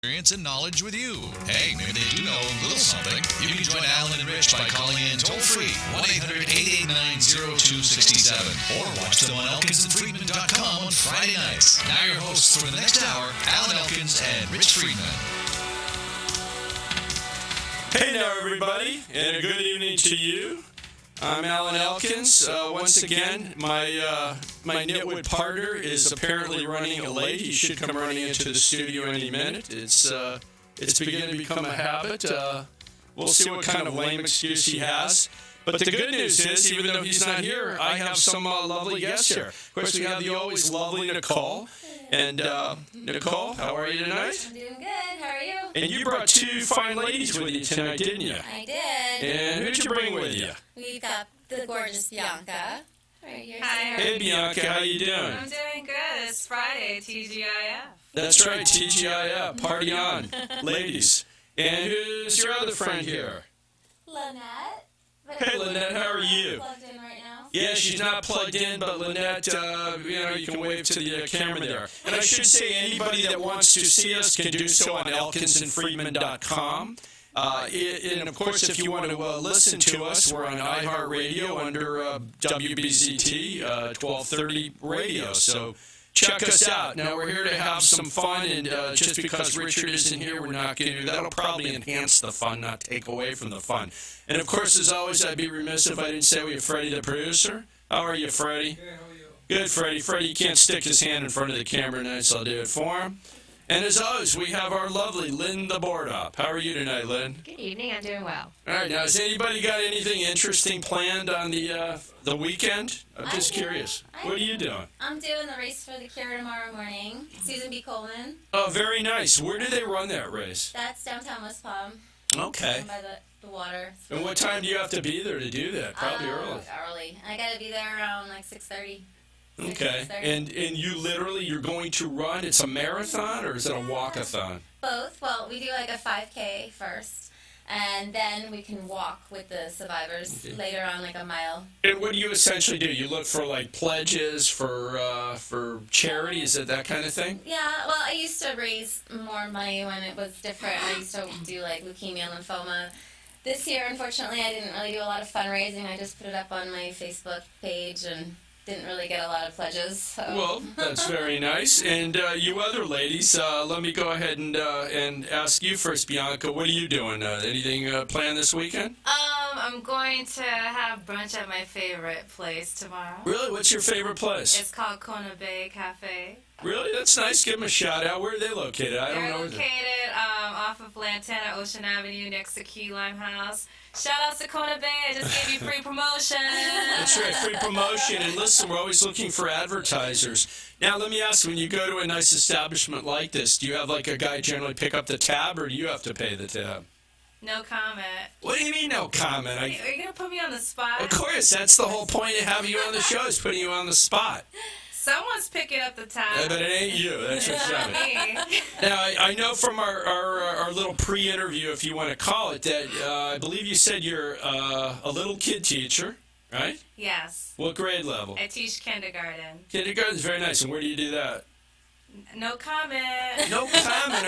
experience and knowledge with you. Hey, maybe they do know a little something. You can join Alan and Rich by calling in toll-free 1-800-889-0267 or watch them on elkinsandfriedman.com on Friday nights. Now your hosts for the next hour, Alan Elkins and Rich Friedman. Hey now, everybody, and a good evening to you. I'm Alan Elkins. Once again, my nitwit partner is apparently running late. He should come running into the studio any minute. It's beginning to become a habit. We'll see what kind of lame excuse he has. But the good news is, even though he's not here, I have some lovely guests here. Of course, we have the always lovely Nicole. And Nicole, how are you tonight? I'm doing good. How are you? And you brought two fine ladies with you tonight, didn't you? I did. And who'd you bring with you? We've got the gorgeous Bianca. Right here. Hi. Hey, Bianca, how you doing? I'm doing good. It's Friday, TGIF. That's right, TGIF. Party on, ladies. And who's your other friend here? Lynette. Hey, Lynette, how are you? Plugged in right now. Yeah, she's not plugged in, but Lynette, you can wave to the camera there. And I should say, anybody that wants to see us can do so on elkinsandfriedman.com. And of course, if you want to listen to us, we're on iHeartRadio under WBZT 1230 radio. So check us out. Now, we're here to have some fun, and just because Richard isn't here, we're not going to. That'll probably enhance the fun, not take away from the fun. And of course, as always, I'd be remiss if I didn't say we have Freddie, the producer. How are you, Freddie? Good, how are you? Good, Freddie. Freddie, you can't stick his hand in front of the camera tonight, so I'll do it for him. And as always, we have our lovely Lynn the board op. How are you tonight, Lynn? Good evening. I'm doing well. All right, now, has anybody got anything interesting planned on the weekend? I'm just curious. What are you doing? I'm doing the race for the cure tomorrow morning. Susan B. Coleman. Oh, very nice. Where do they run that race? That's downtown West Palm. Okay. Down by the water. And what time do you have to be there to do that? Probably early. Early. I got to be there around like 6:30. Okay. And you're going to run, it's a marathon or is it a walkathon? Both. Well, we do like a 5K first, and then we can walk with the survivors later on, like a mile. And what do you essentially do? You look for like pledges for charity? Is it that kind of thing? Yeah, well, I used to raise more money when it was different. I used to do like leukemia, lymphoma. This year, unfortunately, I didn't really do a lot of fundraising. I just put it up on my Facebook page and didn't really get a lot of pledges. So. Well, that's very nice. And you other ladies, let me go ahead and ask you first, Bianca. What are you doing? Anything planned this weekend? I'm going to have brunch at my favorite place tomorrow. Really? What's your favorite place? It's called Kona Bay Cafe. Really? That's nice. Give them a shout out. Where are they located? I don't They're know. located off of Lantana Ocean Avenue next to Key Lime House. Shout out to Kona Bay. I just gave you free promotion. That's right, free promotion. And listen, we're always looking for advertisers. Now, let me ask you, when you go to a nice establishment like this, do you have like a guy generally pick up the tab, or do you have to pay the tab? No comment. What do you mean, no comment? Are you going to put me on the spot? Of course, that's the whole point of having you on the show, is putting you on the spot. Someone's picking up the tab. But it ain't you. That's what's Not happening. me. Now, I know from our little pre-interview, if you want to call it, that I believe you said you're a little kid teacher, right? Yes. What grade level? I teach kindergarten. Kindergarten's very nice. And where do you do that? No comment. No comment.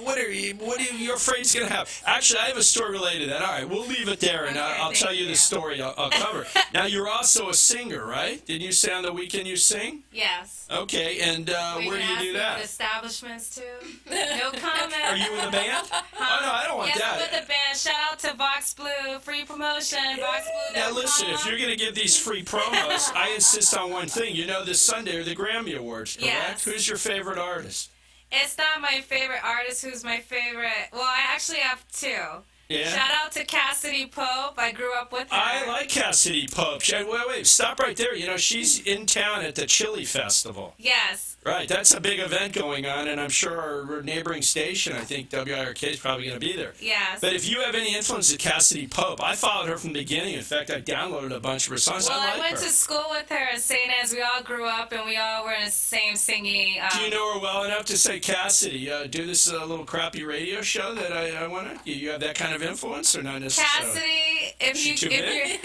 What are you afraid it's going to happen? Actually, I have a story related to that. All right, we'll leave it there, and Okay, I'll tell you thank the you. story I'll cover. Now, you're also a singer, right? Didn't you say on the weekend you sing? Yes. Okay, and where do you do that? Establishments too. No comment. Are you in the band? Oh, no, I don't want yes, that. with the band. Shout out to Vox Blue. Free promotion. Vox Blue. Now, listen, if you're going to give these free promos, I insist on one thing. You know, this Sunday are the Grammy Awards, correct? Yes. Who's your favorite artist? It's not my favorite artist. Who's my favorite? Well, I actually have two. Yeah. Shout out to Cassidy Pope. I grew up with her. I like Cassidy Pope. Wait, stop right there. You know, she's in town at the Chili Festival. Yes. Right, that's a big event going on, and I'm sure our neighboring station, I think WIRK, is probably going to be there. Yes. But if you have any influence with Cassidy Pope, I followed her from the beginning. In fact, I downloaded a bunch of her songs. Well, I I like went her. to school with her at St. Anne's. We all grew up, and we all were in the same singing. Do you know her well enough to say, Cassidy, do this little crappy radio show that I want to? You have that kind of influence or not necessarily? Cassidy, if She too big?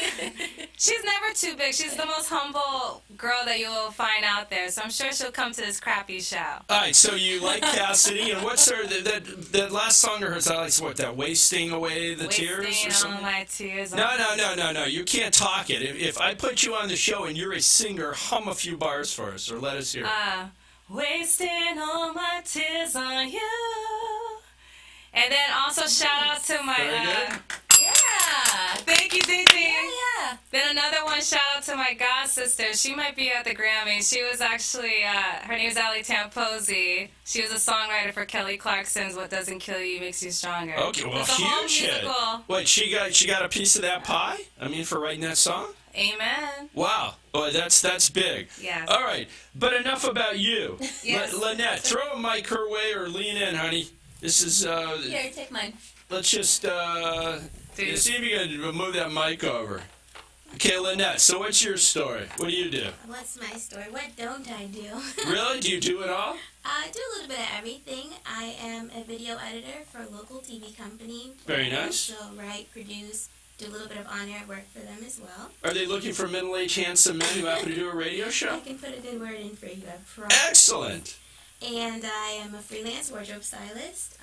she's never too big. She's the most humble girl that you'll find out there. So I'm sure she'll come to this crappy show. All right, so you like Cassidy, and what's her that last song of hers? I like what, that wasting away the tears or Wasting something? all my tears. No. You can't talk it. If I put you on the show and you're a singer, hum a few bars for us, or let us hear. Wasting all my tears on you. And then also shout out to my. Very good. Yeah. Thank you, Ding Ding. Yeah. Then another one, shout out to my god sister. She might be at the Grammys. She was actually, her name is Ali Tamposi. She was a songwriter for Kelly Clarkson's "What Doesn't Kill You Makes You Stronger." Okay, well, It's a whole huge hit. musical. Wait, she got a piece of that pie? I mean, for writing that song? Amen. Wow. Boy, that's big. Yes. All right, but enough about you. Yes. Lynette, throw a mic her way or lean in, honey. This is, Here, take mine. let's just, Dude. see if you can move that mic over. Okay, Lynette, so what's your story? What do you do? What's my story? What don't I do? Really? Do you do it all? I do a little bit of everything. I am a video editor for a local TV company. Very nice. So write, produce, do a little bit of on-air work for them as well. Are they looking for middle-aged, handsome men who happen to do a radio I show? can put a good word in for you, I promise. Excellent. And I am a freelance wardrobe stylist.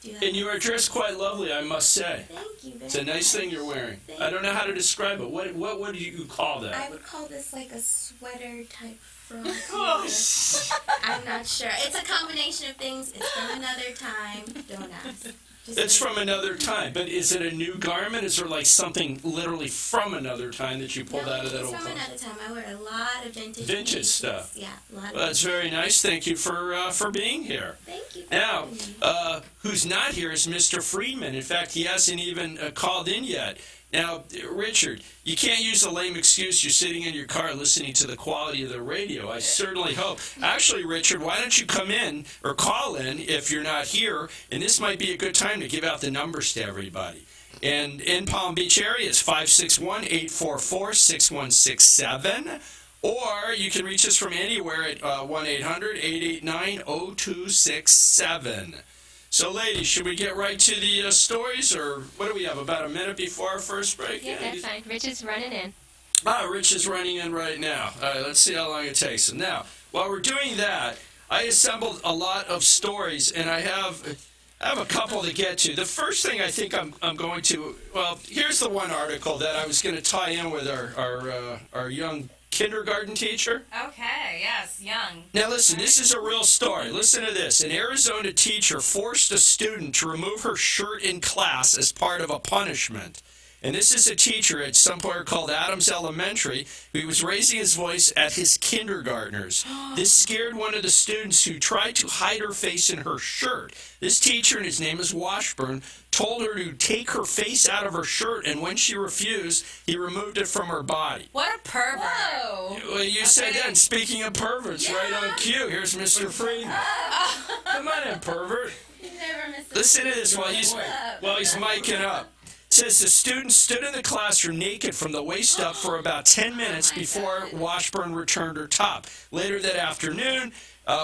And you are dressed quite lovely, I must say. Thank you very It's a nice much. thing you're wearing. Thank I don't know how to describe it. What do you call I that? would call this like a sweater type frock. Oh, I'm not sure. It's a combination of things. It's from another time. Don't ask. Just It's like- from another time, but is it a new garment? Is there like something literally from another time that you pulled No, out of that it's old from closet? another time. I wear a lot of vintage Vintage pieces. stuff. Yeah, a lot of Well, that's very nice. Thank you for being here. Thank you. For Now, having me. who's not here is Mr. Friedman. In fact, he hasn't even called in yet. Now, Richard, you can't use a lame excuse. You're sitting in your car listening to the quality of the radio. I certainly hope. Actually, Richard, why don't you come in or call in if you're not here? And this might be a good time to give out the numbers to everybody. And in Palm Beach area, it's 561-844-6167. Or you can reach us from anywhere at 1-800-889-0267. So, ladies, should we get right to the stories, or what do we have, about a minute before our first break? Yeah, that's fine. Rich is running in. Rich is running in right now. All right, let's see how long it takes him. Now, while we're doing that, I assembled a lot of stories, and I have a couple to get to. The first thing I think I'm going to, well, here's the one article that I was going to tie in with our young kindergarten teacher. Okay, yes, young. Now listen, this is a real story. Listen to this. An Arizona teacher forced a student to remove her shirt in class as part of a punishment. And this is a teacher at somewhere called Adams Elementary who was raising his voice at his kindergartners. This scared one of the students who tried to hide her face in her shirt. This teacher, and his name is Washburn, told her to take her face out of her shirt, and when she refused, he removed it from her body. What a pervert. Whoa. Well, you said that. And speaking of perverts, right on cue, here's Mr. Friedman. Come on in, pervert. You never miss a Listen to this while he's miking up. It says the student stood in the classroom naked from the waist up for about 10 minutes before Washburn returned her top. Later that afternoon,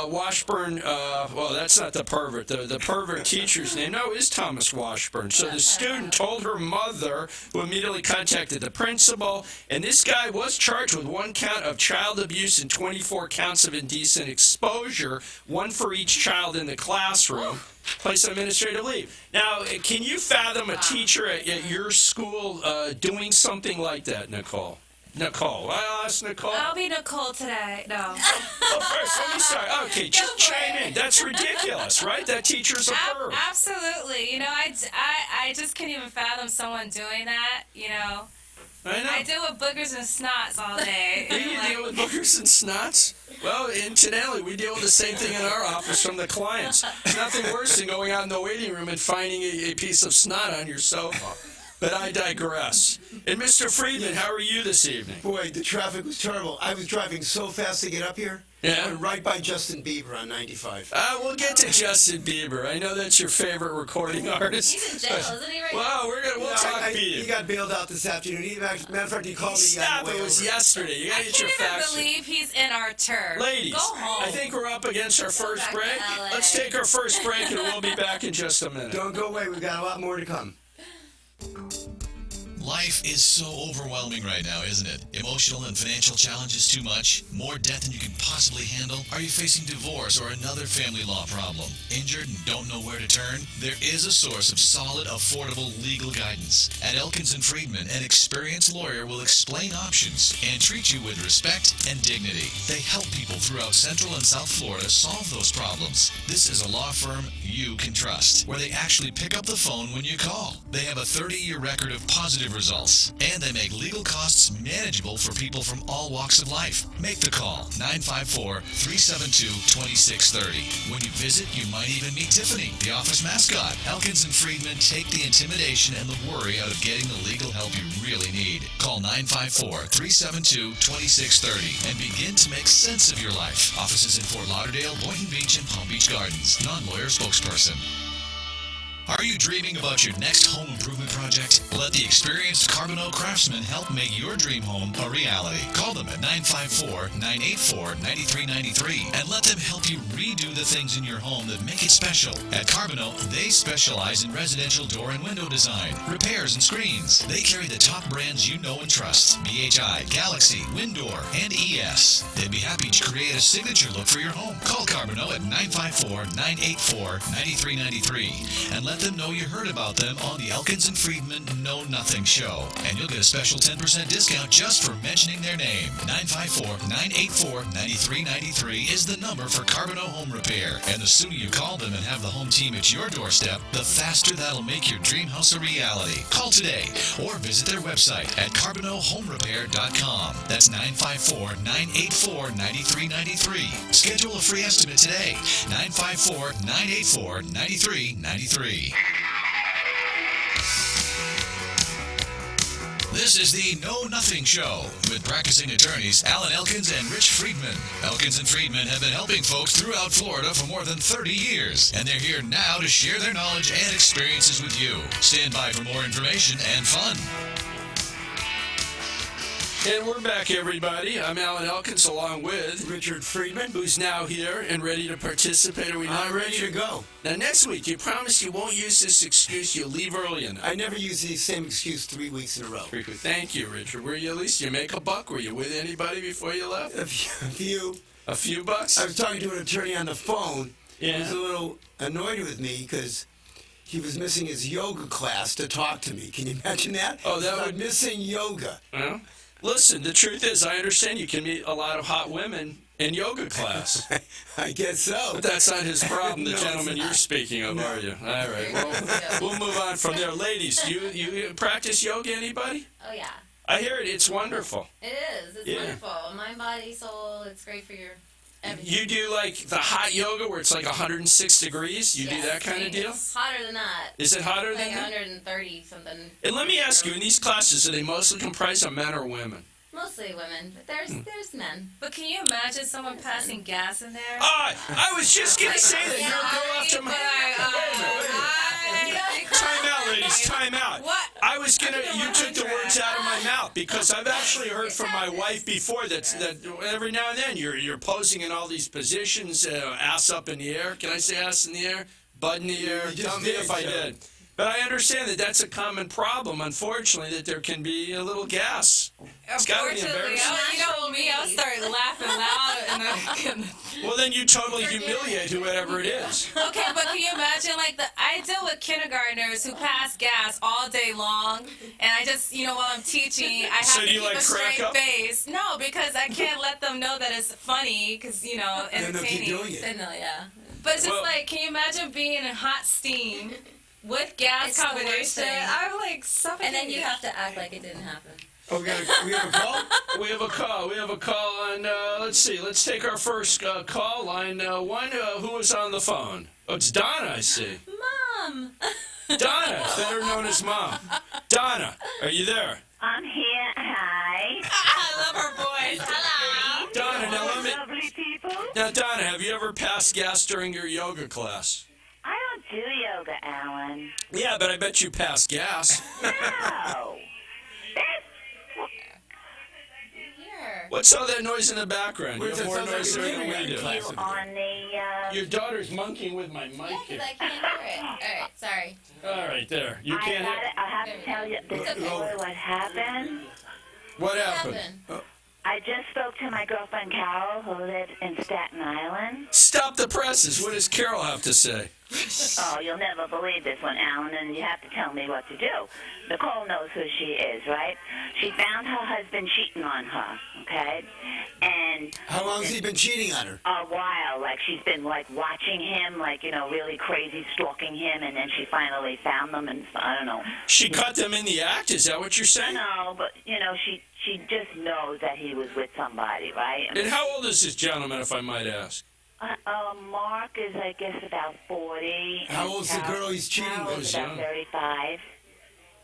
Washburn, well, that's not the pervert. The pervert teacher's name, no, is Thomas Washburn. So the student told her mother, who immediately contacted the principal, and this guy was charged with 1 count of child abuse and 24 counts of indecent exposure, 1 for each child in the classroom. Place on administrative leave. Now, can you fathom a teacher at your school doing something like that, Nicole? Nicole. I'll ask Nicole. I'll be Nicole today. No. Well, first, let me start. Okay, just chime in. That's ridiculous, right? That teacher's a perv. Absolutely. You know, I just can't even fathom someone doing that, you know. I know. I deal with boogers and snots all day. Do and, you like, deal with boogers and snots? Well, incidentally, we deal with the same thing in our office from the clients. There's nothing worse than going out in the waiting room and finding a piece of snot on your sofa. But I digress. And Mr. Friedman, how are you this evening? Boy, the traffic was terrible. I was driving so fast to get up here. Yeah? I went right by Justin Bieber on 95. We'll get to Justin Bieber. I know that's your favorite recording artist. He's in jail, isn't he, right Well, we'll talk He Bieber. got bailed out this afternoon. Matter of fact, he called me. Stop, on the way it was over. yesterday. You I gotta get your can't even facts straight. believe he's in our turf. Ladies, Go home. I think we're up against our first back to break. LA. Let's take our first break and we'll be back in just a minute. Don't go away. We've got a lot more to come. Life is so overwhelming right now, isn't it? Emotional and financial challenges too much? More debt than you can possibly handle? Are you facing divorce or another family law problem? Injured and don't know where to turn? There is a source of solid, affordable legal guidance. At Elkins & Friedman, an experienced lawyer will explain options and treat you with respect and dignity. They help people throughout Central and South Florida solve those problems. This is a law firm you can trust, where they actually pick up the phone when you call. They have a 30-year record of positive results, and they make legal costs manageable for people from all walks of life. Make the call, 954-372-2630. When you visit, you might even meet Tiffany, the office mascot. Elkins & Friedman take the intimidation and the worry out of getting the legal help you really need. Call 954-372-2630 and begin to make sense of your life. Offices in Fort Lauderdale, Boynton Beach, and Palm Beach Gardens. Non-lawyer spokesperson. Are you dreaming about your next home improvement project? Let the experienced Carbonneau craftsmen help make your dream home a reality. Call them at 954-984-9393 and let them help you redo the things in your home that make it special. At Carbonneau, they specialize in residential door and window design, repairs, and screens. They carry the top brands you know and trust: BHI, Galaxy, Windor, and ES. They'd be happy to create a signature look for your home. Call Carbonneau at 954-984-9393 and let them know you heard about them on the Elkins & Friedman Know Nothing Show. And you'll get a special 10% discount just for mentioning their name. 954-984-9393 is the number for Carbonneau Home Repair. And the sooner you call them and have the home team at your doorstep, the faster that'll make your dream house a reality. Call today or visit their website at CarbonneauHomeRepair.com. That's 954-984-9393. Schedule a free estimate today. 954-984-9393. This is the Know Nothing Show with practicing attorneys Alan Elkins and Rich Friedman. Elkins & Friedman have been helping folks throughout Florida for more than 30 years, and they're here now to share their knowledge and experiences with you. Stand by for more information and fun. And we're back, everybody. I'm Alan Elkins, along with Richard Friedman. who's now here and ready to participate. Are we not I'm ready to go. Now, next week, you promise you won't use this excuse. You'll leave early enough. I never use the same excuse 3 weeks in a row. Thank you, Richard. Were you at least you make a buck? Were you with anybody before you left? A few. A few bucks? I was talking to an attorney on the phone. Yeah. He was a little annoyed with me because he was missing his yoga class to talk to me. Can you imagine that? Oh, that I'm would- missing yoga. Well, listen, the truth is, I understand you can meet a lot of hot women in yoga class. I guess so. But that's not his problem, the No, it's gentleman you're not. speaking of, are you? All right, well, we'll move on from there. Ladies, you practice yoga, anybody? Oh yeah, I hear it. It's wonderful. it is. It's Yeah. wonderful. Mind, body, soul. It's great for your everything. You do like the hot yoga where it's like 106 degrees? You do Yes, that kind of deal? It's hotter than that. Is it hotter Like than that? 130 something. And let me ask you, in these classes, are they mostly comprised of men or women? Mostly women, but there's men. But can you imagine someone passing gas in there? Ah, I was just going to say that. You're a girl after my... Time out, ladies. Time out. What? I was gonna. You took the words out of my mouth because I've actually heard from my wife before that every now and then you're posing in all these positions, ass up in the air. Can I say ass in the air? Butt in the air. You just Tell me did, if I so. did. But I understand that that's a common problem. Unfortunately, that there can be a little gas. It's gotta be Unfortunately, embarrassing. you know me, I'll start laughing loud. And Well, then you totally humiliate whoever it is. okay, but can you imagine, like, I deal with kindergartners who pass gas all day long, and I just, while I'm teaching, I have So to do you, keep like, a crack straight up? face. No, because I can't let them know that it's funny, because, And they'll keep entertaining. doing it. I know, yeah. But it's just Well- like, can you imagine being in hot steam with gas It's the worst combination? thing. I'm like suffocating. And then you have to act like it didn't happen. Oh, we have a call? We have a call. We have a call on, let's see. Let's take our first call. Line one. Who is on the phone? Oh, it's Donna, I see. Mom! Donna, better known as Mom. Donna, are you there? I'm here. Hi. I love her voice. Hello. Donna, now let me... Lovely people. Now, Donna, have you ever passed gas during your yoga class? I don't do yoga, Alan. Yeah, but I bet you passed gas. No. Here. What's all that noise in the background? You Where's have that? more Sounds like noise a there than we kindergarten do. class. You on the, Your daughter's monkeying with my mic Yeah, here. because I can't hear it. Alright, sorry. All right. right there. You can't. I have to tell you this It's is okay. what happened. What What happened? happened? I just spoke to my girlfriend Carol, who lives in Staten Island. Stop the presses. What does Carol have to say? Oh, you'll never believe this one, Alan, and you have to tell me what to do. Nicole knows who she is, right? She found her husband cheating on her, okay? And How long has he been cheating on her? a while, like she's been like watching him, like, you know, really crazy stalking him, and then she finally found them, and I don't know. She caught them in the act. Is that what you're saying? No, but you know, she just knows that he was with somebody, right? And how old is this gentleman, if I might ask? Mark is, I guess, about 40. How and old's the Carol- girl he's cheating Carol with? is about Young. 35.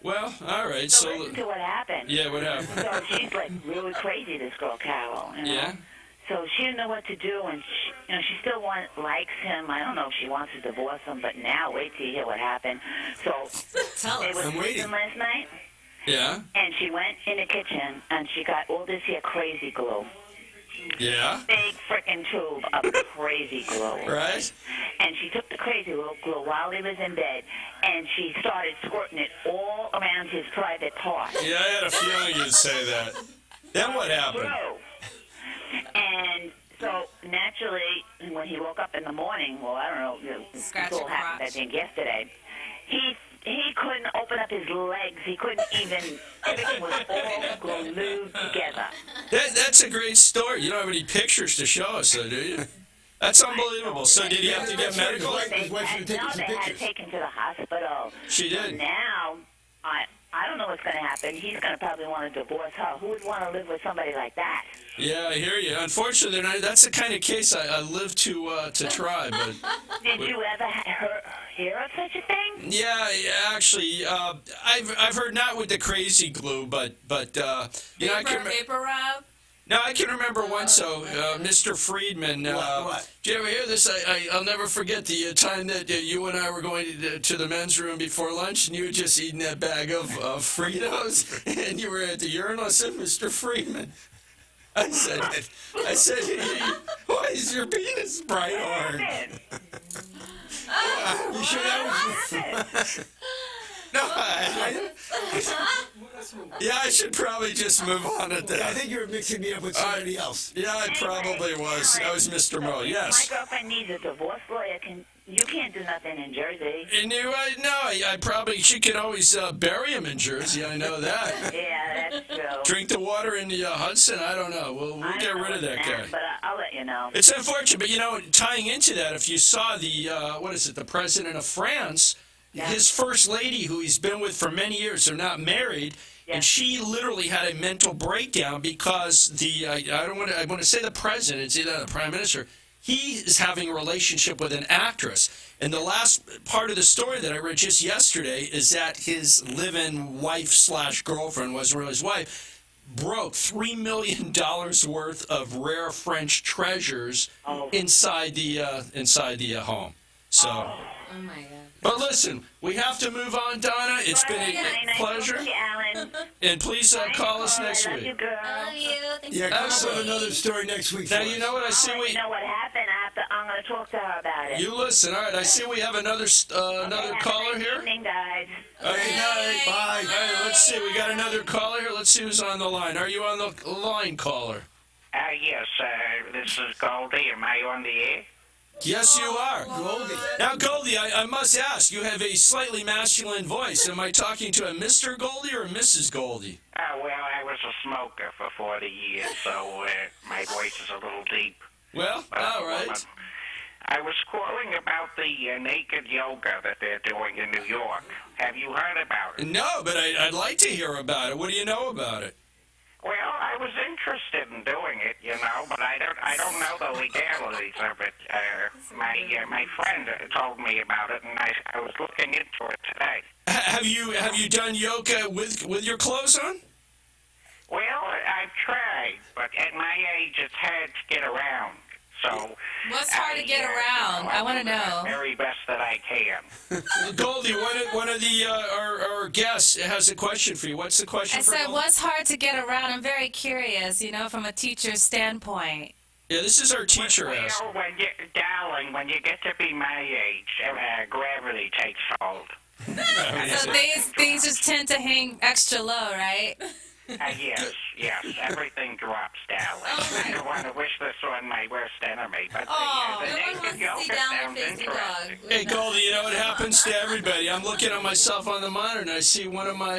Well, all right. So So, listen to what happened. yeah, what happened? So she's like really crazy, this girl Carol. You know? Yeah. So she didn't know what to do, and she still likes him. I don't know if she wants to divorce him, but now wait till you hear what happened. So Tell they us. were I'm waiting. sleeping last night, Yeah. and she went in the kitchen and she got all this here crazy glue, Yeah. big frickin' tube of crazy glue. Right. And she took the crazy glue while he was in bed, and she started squirting it all around his private part. Yeah, I had a feeling you'd say that. Then what happened? True. And so naturally, when he woke up in the morning, well, I don't know, this Scratch all your happened, I crotch. think, yesterday. He couldn't open up his legs. He couldn't even. Everything was all glued together. That's a great story. You don't have any pictures to show us, though, do you? That's unbelievable. So did he have to get That's right. medical? His wife should have taken some they had pictures. taken to the hospital. She So did. now, I don't know what's going to happen. He's going to probably want to divorce her. Who would want to live with somebody like that? Yeah, I hear you. Unfortunately, that's the kind of case I live to try. But Did you ever hear of such a thing? yeah, actually, I've heard not with the crazy glue, but you know, I can. Vapor rub. No, I can remember once. So, Mr. Friedman, What? did you ever hear this? I'll never forget the time that you and I were going to the men's room before lunch, and you were just eating that bag of Fritos, and you were at the urinal. I said, Mr. Friedman, I said, why is your penis bright orange? You sure that was? No, yeah, I should probably just move on at I that. think you were mixing me up with somebody else. Yeah, I probably was. That was Mr. Mo. Yes. My girlfriend needs a divorce lawyer. You can't do nothing in Jersey. And I probably, she could always bury him in Jersey. I know that. Yeah, that's true. Drink the water in the Hudson. I don't know. We'll I get don't rid of know that what's guy. next, But I'll let you know. It's unfortunate, but tying into that, if you saw the president of France, his first lady, who he's been with for many years, they're not married, and she literally had a mental breakdown because I want to say the president, it's either the prime minister, he is having a relationship with an actress. And the last part of the story that I read just yesterday is that his live-in wife/girlfriend, wasn't really his wife, broke $3 million worth of rare French treasures inside the home. So, Oh my god. but listen, we have to move on, Donna. It's been a pleasure, Nice to meet you, Alan. and please call us next I love you, week. girl. I love you. Thanks Yeah, for come up calling. with another story next week. Now for you us. know what I see. You know what happened? I'm going to talk to her about it. You listen. All right, I see we have another Have a caller nice here. evening, guys. Okay, Bye. all right, let's see. We got another caller here. Let's see who's on the line. Are you on the line, caller? Yes, this is Goldie. Am I on the air? Yes, you are. Goldie. Now, Goldie, I must ask, you have a slightly masculine voice. Am I talking to a Mr. Goldie or a Mrs. Goldie? Well, I was a smoker for 40 years, so my voice is a little deep. Well, all right. I was calling about the naked yoga that they're doing in New York. Have you heard about it? No, but I'd like to hear about it. What do you know about it? Well, I was interested in doing it, but I don't know the legalities of it. My friend told me about it, and I was looking into it today. Have you done yoga with your clothes on? Well, I've tried, but at my age, it's hard to get around. So What's hard to get around? I want to do the know. very best that I can. Goldie, one of the our guests has a question for you. What's the question I for said, Goldie? what's hard to get around? I'm very curious, from a teacher's standpoint. Yeah, this is our teacher asked. Well, darling, when you get to be my age, gravity takes hold. So things just tend to hang extra low, right? Yes, everything drops down. I don't want to wish this on my worst enemy, but Oh, the no one naked wants to yoga see downward sounds facing dog. interesting. Hey, Goldie, you know what happens to everybody? I'm looking at myself on the monitor, and I see one of my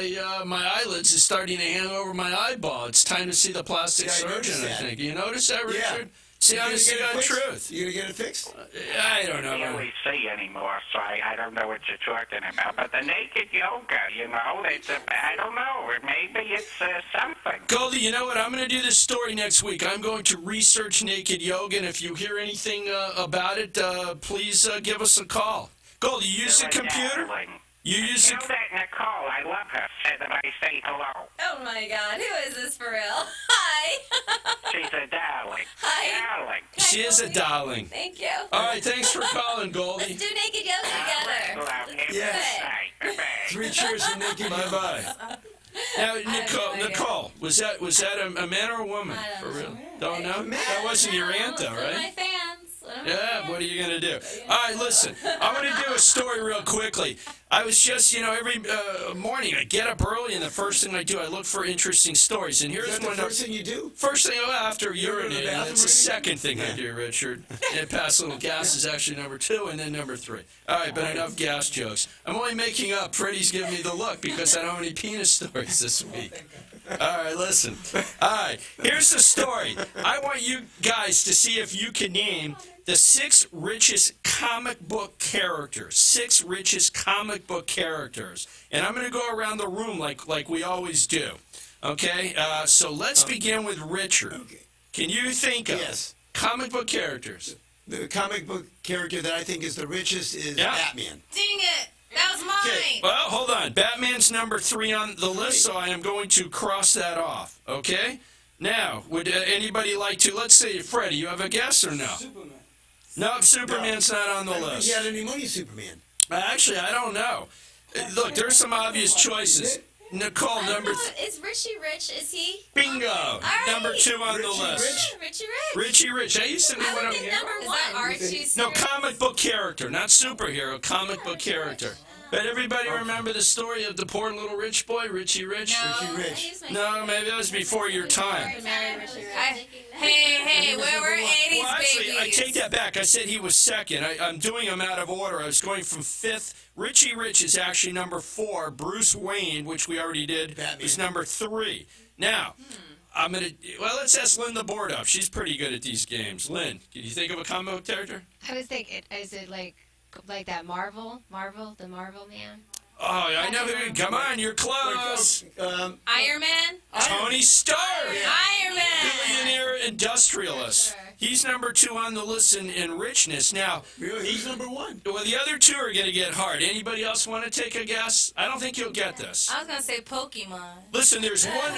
eyelids is starting to hang over my eyeball. It's time to see the plastic Yeah, I surgeon, noticed I that. think. You notice that, Yeah. Richard? See, You gonna honestly, get it on fixed? truth. You gonna get it fixed? I don't know. I don't really see anymore, so I don't know what you're talking about. But the naked yoga, I don't know. Maybe it's something. Goldie, you know what? I'm going to do this story next week. I'm going to research naked yoga, and if you hear anything about it, please give us a call. Goldie, you use the You're a computer? darling. You use Tell the... that Nicole I love her. Say that I say hello. Oh my God, who is this for real? Hi. She's a darling. Hi. Darling. She is a darling. Thank you. All right, thanks for calling, Let's Goldie. do naked yoga together. Love you. Yes. Bye. Bye. 3 cheers for naked yoga. Bye-bye. Now, no Nicole, was that a man or a woman? I don't For real? know. Don't know? That wasn't your aunt, though, Some of my right? fans. Some of my Yeah, fans. what are you going to do? All right, listen, I'm going to do a story real quickly. I was just, every morning I get up early, and the first thing I do, I look for interesting stories. And Is here's that the one. first thing you do? First thing after You're in the urinating, bathroom that's the already? second thing I do, Richard. And pass a little gas is actually number 2, and then number 3. All right, but enough gas jokes. I'm only making up. Freddie's giving me the look because I don't have any penis stories this week. All right, listen. All right, here's the story. I want you guys to see if you can name the 6 richest comic book characters. 6 richest comic book characters. And I'm going to go around the room like we always do. Okay? So let's begin with Richard. Okay. Can you think of Yes. comic book characters? The comic book character that I think is the richest is Yeah. Batman. Dang it. That was mine. Okay, well, hold on. Batman's number 3 on the list, so I am going to cross that off. Okay? Now, would anybody like to, let's say, Freddie, you have a guess or no? Superman. No, Superman's not on the I don't think list. he had any money, Superman. Actually, I don't know. Look, there's some obvious choices. Nicole, number Is Richie Rich? Is he? bingo. right. Number 2 on the Richie list. Richie Rich. Richie Rich. I used to be I one would of think number Is one. that Archie's? No, comic book character, not superhero, comic book character. But everybody remember the story of the poor little rich boy, Richie Rich? Richie Rich. He's my No, maybe that was before your time. Mary Richie Rich. Hey, we're 80s Well, actually, I babies. take that back. I said he was second. I'm doing them out of order. I was going from 5th. Richie Rich is actually number 4. Bruce Wayne, which we already did, Batman. is number 3. Now, let's ask Lynn the board up. She's pretty good at these games. Lynn, can you think of a comic book character? I was thinking, is it like that Marvel, the Marvel Man? Oh, I know who. Come on, you're close. Iron Man? Tony Stark. Iron Man! Billionaire industrialist. He's number 2 on the list in richness. Now, Really? He's number 1. well, the other 2 are going to get hard. Anybody else want to take a guess? I don't think you'll get this. I was gonna say Pokemon. Listen, there's one.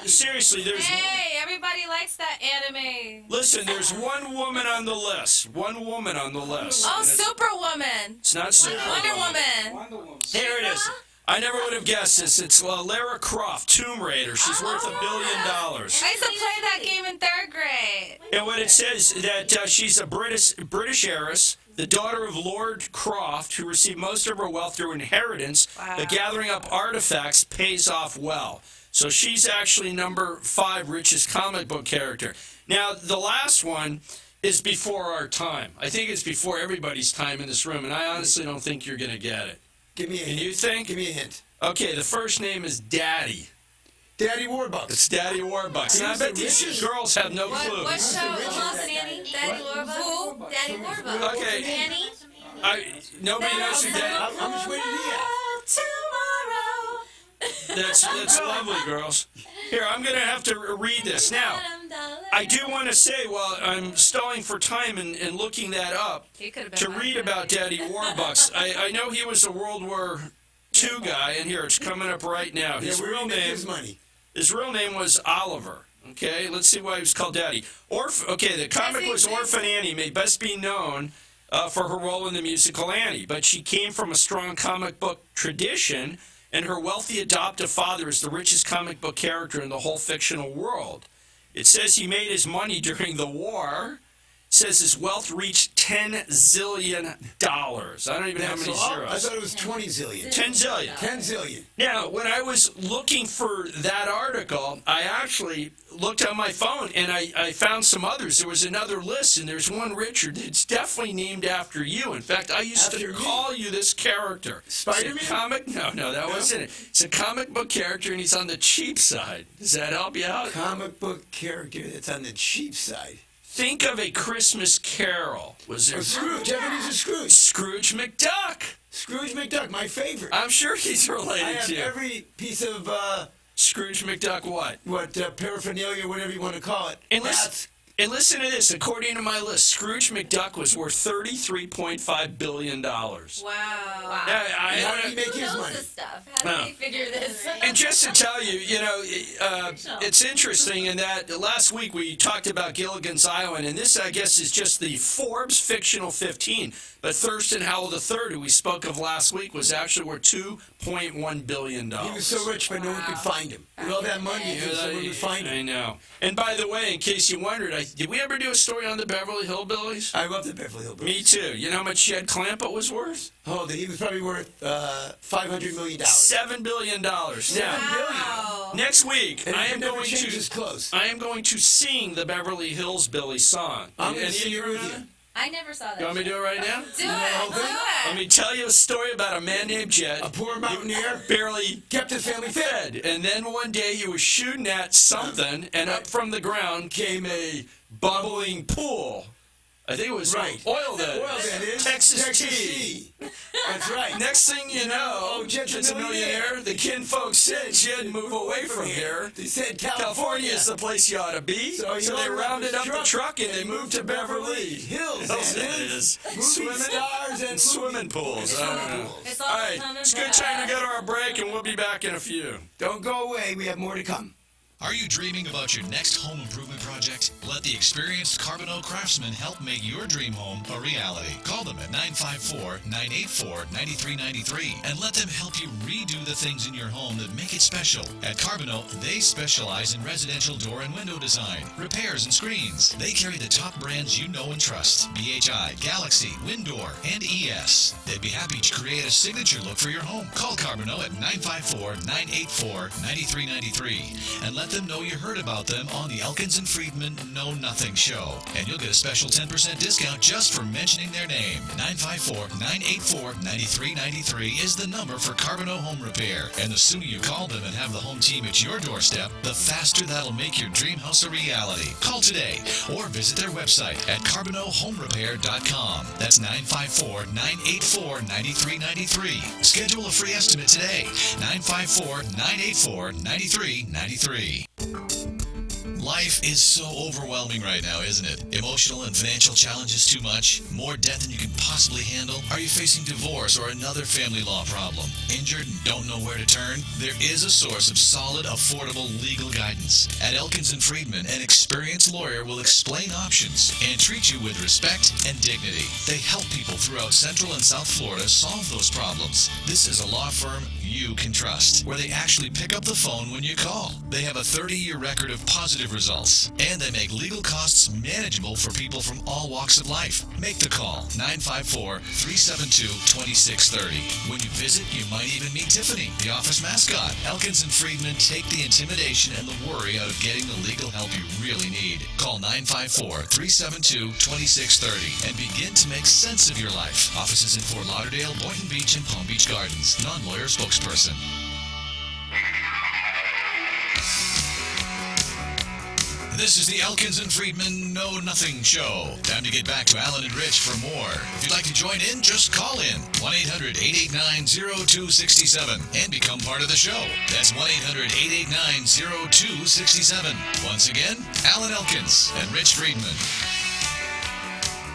Seriously, Hey, everybody likes that anime. Listen, there's one woman on the list. One woman on the list. Oh, And Superwoman. it's not Superwoman. Wonder Woman. Here it is. I never would have guessed this. It's Lara Croft, Tomb Raider. She's worth $1 billion. I used to play that game in 3rd grade. And what it says that she's a British heiress, the daughter of Lord Croft, who received most of her wealth through inheritance. Wow. But gathering up artifacts pays off well. So she's actually number 5 richest comic book character. Now, the last one is before our time. I think it's before everybody's time in this room, and I honestly don't think you're going to get it. Give me a Can hint. you think? Give me a hint. Okay, the first name is Daddy. Daddy Warbucks. It's Daddy Warbucks. And I He's bet the these richest. girls have no clue. What show? Lost Nanny. Daddy Warbucks. Daddy Warbucks. Okay. Nanny. Nobody knows who Daddy. How much weight did he have? Tomorrow. That's lovely, girls. Here, I'm going to have to read this. Now, I do want to say, while I'm stalling for time and looking that up, He could have been to my read friend. about Daddy Warbucks, I know he was a World War II guy, and here, it's coming up right now. Yeah, His where real did he make name... his money? His real name was Oliver. Okay, let's see why he was called Daddy. The comic was Orphan Annie, may best be known for her role in the musical Annie, but she came from a strong comic book tradition, and her wealthy adoptive father is the richest comic book character in the whole fictional world. It says he made his money during the war. says his wealth reached $10 zillion. I don't even know how many zeros. I thought it was 20 zillion. 10 zillion. 10 zillion. Now, when I was looking for that article, I actually looked on my phone and I found some others. There was another list, and there's one, Richard. It's definitely named after you. In fact, I used to call you this character. Spider-Man? It's a comic? No, that wasn't it. It's a comic book character, and he's on the cheap side. Does that help you out? Comic book character that's on the cheap side. Think of A Christmas Carol. Was there Scrooge. Ebenezer Scrooge. Scrooge McDuck? Scrooge McDuck, my favorite. I'm sure he's related I have to you. every piece of Scrooge McDuck what? Paraphernalia, whatever you want to call it. And listen to this. According to my list, Scrooge McDuck was worth $33.5 billion. Wow. How did he make Who his knows money? this stuff? How did they figure this? And just to tell you, it's interesting in that last week we talked about Gilligan's Island, and this, I guess, is just the Forbes Fictional 15. But Thurston Howell III, who we spoke of last week, was actually worth $2.1 billion. He was so rich, but no one could find him. With all that money, you think someone would find him? I know. And by the way, in case you wondered, did we ever do a story on the Beverly Hillbillies? I love the Beverly Hillbillies. Me too. You know how much Jed Clampett was worth? Oh, he was probably worth $500 million. $7 billion. Now, next week, And I he am never going changed to his clothes. I am going to sing the Beverly Hills Billy song. I'm going Any to of sing you it with remember you. that? I never saw that. You want me to do it right now? Do it. Let me tell you a story about a man named Jed. A poor mountaineer Barely kept his family fed. and then one day he was shooting at something, and up from the ground came a bubbling pool. I think it was oil that is. Texas tea. That's right. Next thing you know, Jed's a millionaire. The kinfolk said, Jed, move away from here. They said California is the place you ought to be. So they rounded up the truck and they moved to Beverly Hills. That is. Movie stars and Swimming pools. I don't know. It's All all right, it's a good time to go to our break, and we'll be back in a few. Don't go away. We have more to come. Are you dreaming about your next home improvement project? Let the experienced Carbonneau craftsmen help make your dream home a reality. Call them at 954-984-9393 and let them help you redo the things in your home that make it special. At Carbonneau, they specialize in residential door and window design, repairs, and screens. They carry the top brands you know and trust: BHI, Galaxy, Windoor, and ES. They'd be happy to create a signature look for your home. Call Carbonneau at 954-984-9393 and let them know you heard about them on the Elkins and Friedman Know Nothing Show. And you'll get a special 10% discount just for mentioning their name. 954-984-9393 is the number for Carbonneau Home Repair. And the sooner you call them and have the home team at your doorstep, the faster that'll make your dream house a reality. Call today or visit their website at CarbonneauHomeRepair.com. That's 954-984-9393. Schedule a free estimate today. 954-984-9393. Life is so overwhelming right now, isn't it? Emotional and financial challenges too much? More debt than you can possibly handle? Are you facing divorce or another family law problem? Injured and don't know where to turn? There is a source of solid, affordable legal guidance. At Elkins and Friedman, an experienced lawyer will explain options and treat you with respect and dignity. They help people throughout Central and South Florida solve those problems. This is a law firm you can trust, where they actually pick up the phone when you call. They have a 30-year record of positive results, and they make legal costs manageable for people from all walks of life. Make the call, 954-372-2630. When you visit, you might even meet Tiffany, the office mascot. Elkins and Friedman take the intimidation and the worry out of getting the legal help you really need. Call 954-372-2630 and begin to make sense of your life. Offices in Fort Lauderdale, Boynton Beach, and Palm Beach Gardens. Non-lawyer spokesperson. This is the Elkins and Friedman Know Nothing Show. Time to get back to Alan and Rich for more. If you'd like to join in, just call in 1-800-889-0267 and become part of the show. That's 1-800-889-0267. Once again, Alan Elkins and Rich Friedman.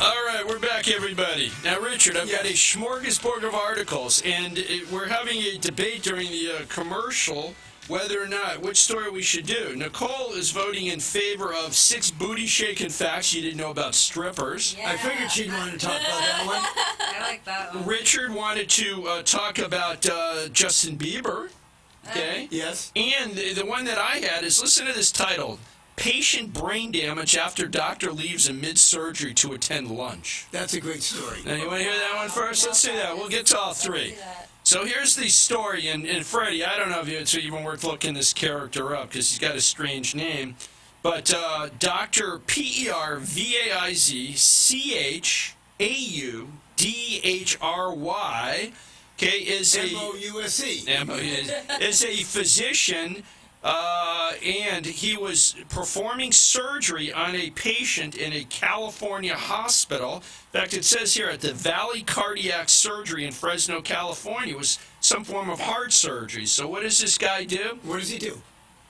All right, we're back, everybody. Now, Richard, I've got a smorgasbord of articles, and we're having a debate during the commercial whether or not, which story we should do. Nicole is voting in favor of 6 booty-shaking facts you didn't know about strippers. I figured she'd want to talk about that one. I like that one. Richard wanted to talk about Justin Bieber. Okay? Yes. And the one that I had is, listen to this title. Patient brain damage after doctor leaves in mid-surgery to attend lunch. That's a great story. Now, you want to hear that one first? Let's do that. We'll get to all three. So here's the story, and Freddie, I don't know if it's even worth looking this character up because he's got a strange name, but Dr. PervizchauDhry, okay, is a M-O-U-S-E. is a physician, and he was performing surgery on a patient in a California hospital. In fact, it says here at the Valley Cardiac Surgery in Fresno, California, was some form of heart surgery. So what does this guy do? What does he do?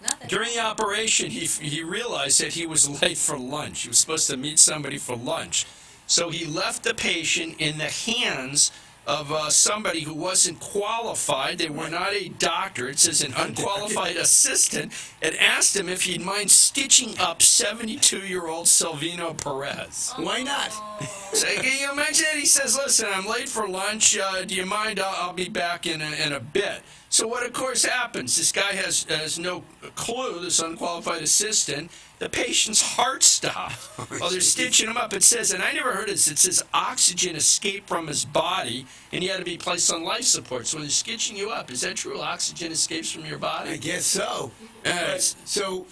Nothing. During the operation, he realized that he was late for lunch. He was supposed to meet somebody for lunch. So he left the patient in the hands of somebody who wasn't qualified. They were not a doctor. It says an unqualified assistant, and asked him if he'd mind stitching up 72-year-old Silvino Perez. Why not? So can you imagine it? He says, listen, I'm late for lunch. Do you mind? I'll be back in a bit. So what, of course, happens? This guy has no clue, this unqualified assistant. The patient's heart stopped while they're stitching him up. It says, and I never heard this, it says oxygen escaped from his body, and he had to be placed on life support. So when they're stitching you up, is that true? Oxygen escapes from your body? I guess so. So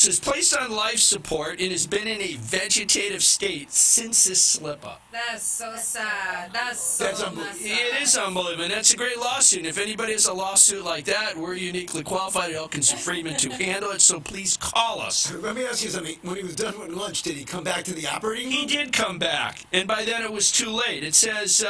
So he's placed on life support and has been in a vegetative state since his slip-up. That's so sad. That's That's so unbelievable. messed up. It is unbelievable, and that's a great lawsuit. And if anybody has a lawsuit like that, we're uniquely qualified at Elkins and Freeman to handle it, so please call us. let me ask you something. When he was done with lunch, did he come back to the operating room? He did come back, and by then it was too late. It says,